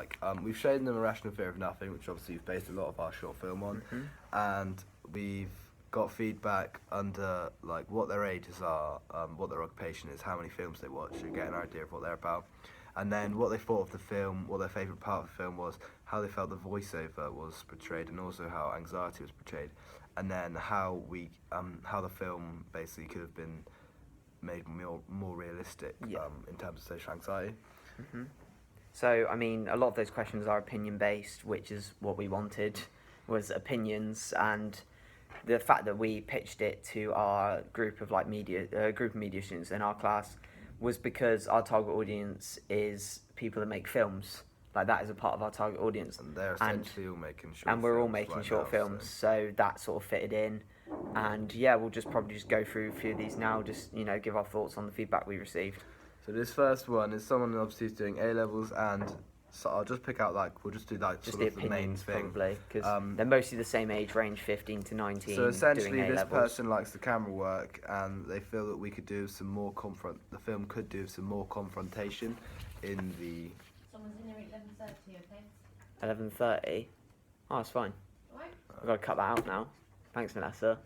like. We've shown them Irrational Fear of Nothing, which obviously we've based a lot of our short film on, and we've got feedback under like what their ages are, what their occupation is, how many films they watch, to get an idea of what they're about, and then what they thought of the film, what their favourite part of the film was, how they felt the voiceover was portrayed, and also how anxiety was portrayed, and then how the film basically could have been made more realistic in terms of social anxiety. So, I mean, a lot of those questions are opinion-based, which is what we wanted, was opinions, and the fact that we pitched it to our group of media students in our class was because our target audience is people that make films. Like, that is a part of our target audience. And they're essentially all making short films. And we're all making short films, so that sort of fitted in. And yeah, we'll probably go through a few of these now, just, give our thoughts on the feedback we received. So this first one is someone obviously who's doing A-levels, and so I'll just pick out we'll just do just sort of the main thing. Probably, because they're mostly the same age range, 15 to 19. So essentially, this person likes the camera work, and they feel that we could do some more the film could do some more confrontation in the. Someone's in there at 11:30, okay? 11:30. Oh, that's fine. Right. I've got to cut that out now. Thanks, Vanessa.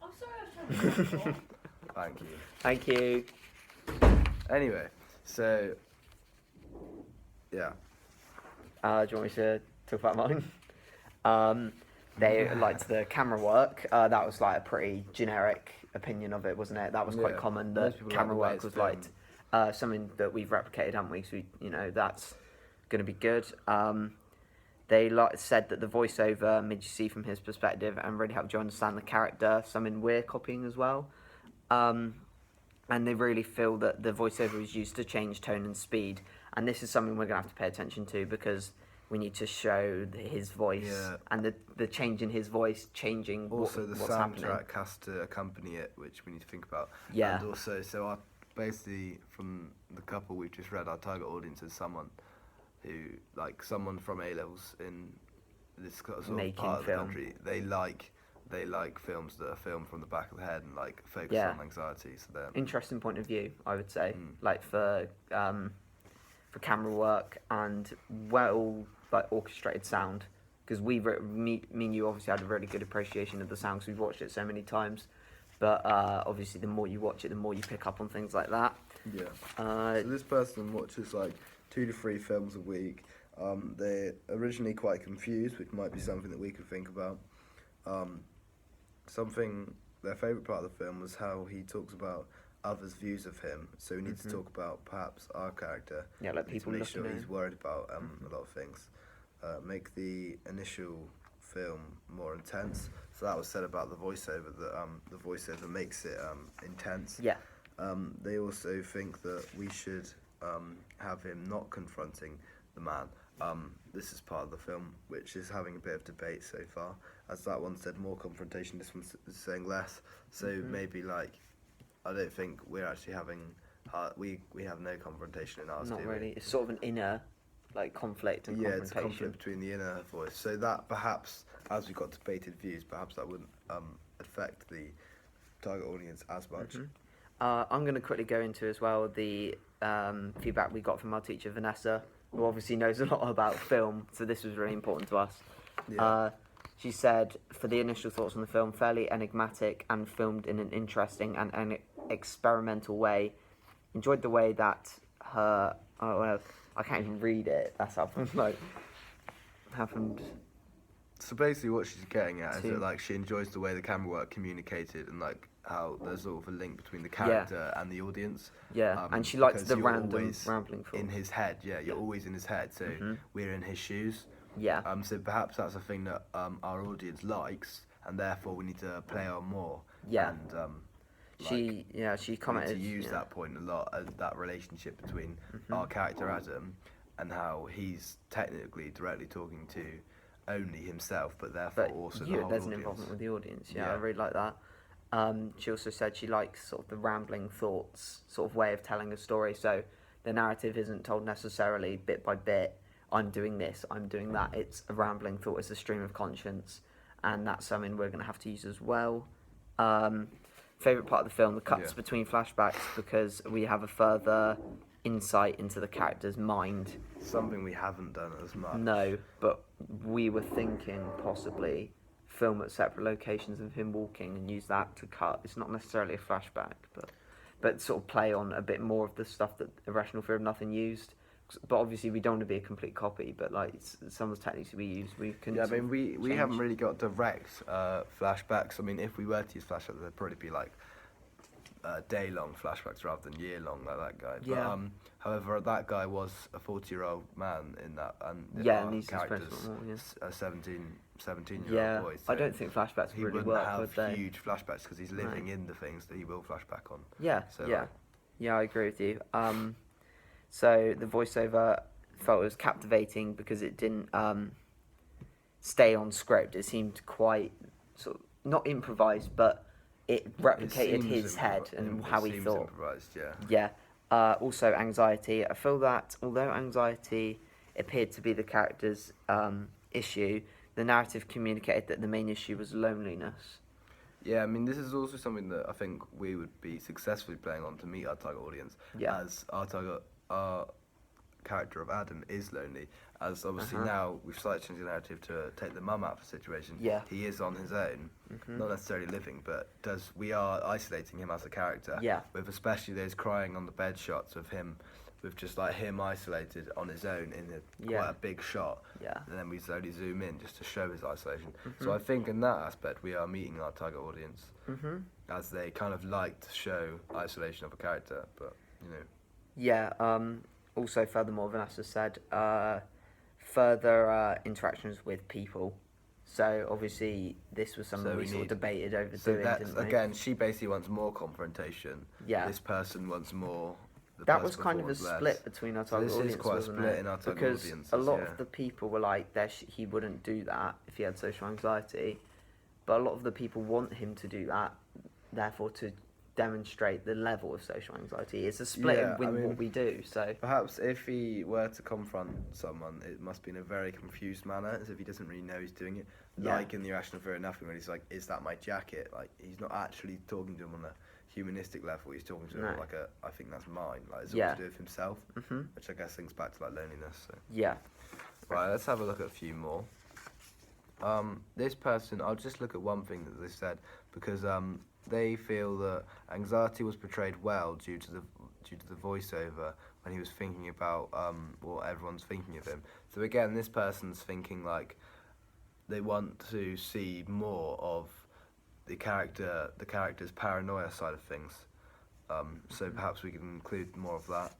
I'm sorry, I was trying to Thank you. Thank you. Anyway, so yeah. Do you want me to talk about mine? They liked the camera work. That was a pretty generic opinion of it, wasn't it? That was quite common. The camera work was something that we've replicated, haven't we? So that's going to be good. They said that the voiceover made you see from his perspective and really helped you understand the character. Something we're copying as well. And they really feel that the voiceover is used to change tone and speed. And this is something we're going to have to pay attention to, because we need to show his voice and the change in his voice changing also what's the soundtrack happening. has to accompany it, which we need to think about. Yeah. And also, so basically from the couple we've just read, our target audience is someone from A-levels in this sort of Making part of the film. country. They like films that are filmed from the back of the head and focus on anxiety. So they're interesting point of view, I would say. For camera work and orchestrated sound, because me and you obviously had a really good appreciation of the sound because we've watched it so many times. But obviously, the more you watch it, the more you pick up on things like that. Yeah. So this person watches 2 to 3 films a week. They're originally quite confused, which might be something that we could think about. Their favourite part of the film was how he talks about others' views of him. So we need to talk about perhaps our character. Yeah, people make looking sure at he's worried about a lot of things. Make the initial film more intense. So that was said about the voiceover, that the voiceover makes it intense. Yeah. They also think that we should have him not confronting the man. This is part of the film, which is having a bit of debate so far. As that one said, more confrontation, this one's saying less. So maybe I don't think we're actually having, we have no confrontation in ours. Not really. It's sort of an inner conflict and confrontation. It's a conflict between the inner voice. So that perhaps, as we got debated views, perhaps that wouldn't affect the target audience as much. I'm going to quickly go into as well the feedback we got from our teacher Vanessa, who obviously knows a lot about film, so this was really important to us. Yeah. She said, for the initial thoughts on the film, fairly enigmatic and filmed in an interesting and an experimental way. Enjoyed the way that I can't even read it. That's happened. So basically what she's getting at is that she enjoys the way the camera work communicated, and how there's sort of a link between the character and the audience. Yeah, and she likes the rambling in his head. Yeah, you're always in his head, so we're in his shoes. Yeah. So perhaps that's a thing that our audience likes, and therefore we need to play on more. Yeah. And she commented to use that point a lot, that relationship between our character Adam and how he's technically directly talking to only himself, but therefore also the whole there's audience. an involvement with the audience. Yeah, I really like that. She also said she likes sort of the rambling thoughts sort of way of telling a story. So the narrative isn't told necessarily bit by bit. I'm doing this, I'm doing that. It's a rambling thought. It's a stream of conscience, and that's something we're going to have to use as well. Favourite part of the film, the cuts between flashbacks, because we have a further insight into the character's mind. Something we haven't done as much. No, but we were thinking possibly film at separate locations of him walking and use that to cut. It's not necessarily a flashback, but sort of play on a bit more of the stuff that Irrational Fear of Nothing used. But obviously we don't want to be a complete copy, but like some of the techniques we use, we can. Yeah, I mean we haven't really got direct flashbacks. I mean, if we were to use flashbacks, they'd probably be like day-long flashbacks rather than year-long, like that guy. Yeah. But, however, that guy was a 40-year-old man in that, and and he's characters more, a 17-year-old yeah, boy. So I don't think flashbacks he really wouldn't work, have would they? huge flashbacks because he's living in the things that he will flashback on. Yeah, So, yeah, like, yeah. I agree with you. So the voiceover felt it was captivating because it didn't stay on script. It seemed quite sort of not improvised, but it replicated his head and how he thought. Improvised, yeah. Yeah. Also, anxiety. I feel that although anxiety appeared to be the character's issue, the narrative communicated that the main issue was loneliness. Yeah, I mean, this is also something that I think we would be successfully playing on to meet our target audience. Yeah. As our character of Adam is lonely. As obviously now we've slightly changed the narrative to take the mum out of the situation. Yeah. He is on his own, not necessarily living, but we are isolating him as a character. Yeah. With especially those crying on the bed shots of him, with just like him isolated on his own in quite a big shot. Yeah. And then we slowly zoom in just to show his isolation. So I think in that aspect we are meeting our target audience, as they kind of like to show isolation of a character, but you know. Yeah. Also, furthermore, Vanessa said further interactions with people. So obviously, this was something we sort of debated over So doing, that's didn't we? again, she basically wants more confrontation. Yeah. This person wants more. That was kind of a split between our target audience, This is quite a wasn't split it? in our target because audiences, a lot yeah. of the people were like, he wouldn't do that if he had social anxiety, but a lot of the people want him to do that, therefore to demonstrate the level of social anxiety. It's a split Yeah, in I mean, what we do. So perhaps if he were to confront someone, it must be in a very confused manner, as if he doesn't really know he's doing it. Yeah. Like in the Irrational Fear of Nothing, when he's like, "Is that my jacket?" Like he's not actually talking to him on a humanistic level. He's talking to him like I think that's mine. Like it's all to do with himself, which I guess links back to like loneliness. So. yeah, Right, let's have a look at a few more. This person, I'll just look at one thing that they said, because they feel that anxiety was portrayed well due to the voiceover when he was thinking about what everyone's thinking of him. So again, this person's thinking like they want to see more of the character's paranoia side of things. So perhaps we can include more of that.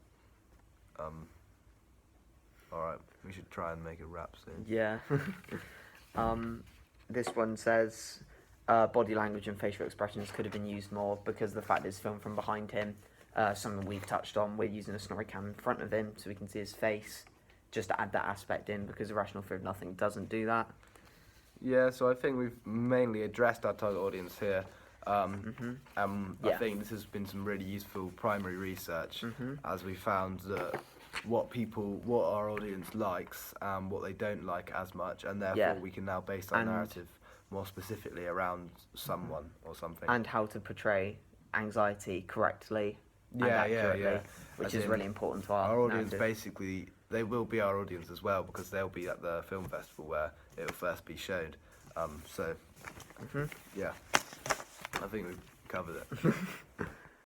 Alright, we should try and make a wrap soon. yeah. This one says body language and facial expressions could have been used more because the fact it's filmed from behind him. Something we've touched on. We're using a snorri cam in front of him so we can see his face, just to add that aspect in, because Irrational Fear of Nothing doesn't do that. Yeah, so I think we've mainly addressed our target audience here. I think this has been some really useful primary research, as we found that what our audience likes and what they don't like as much, and therefore we can now base our narrative more specifically around someone or something. And how to portray anxiety correctly and accurately, which is really important to our audience. narrative. Basically, they will be our audience as well, because they'll be at the film festival where it will first be shown. Yeah, I think we've covered it.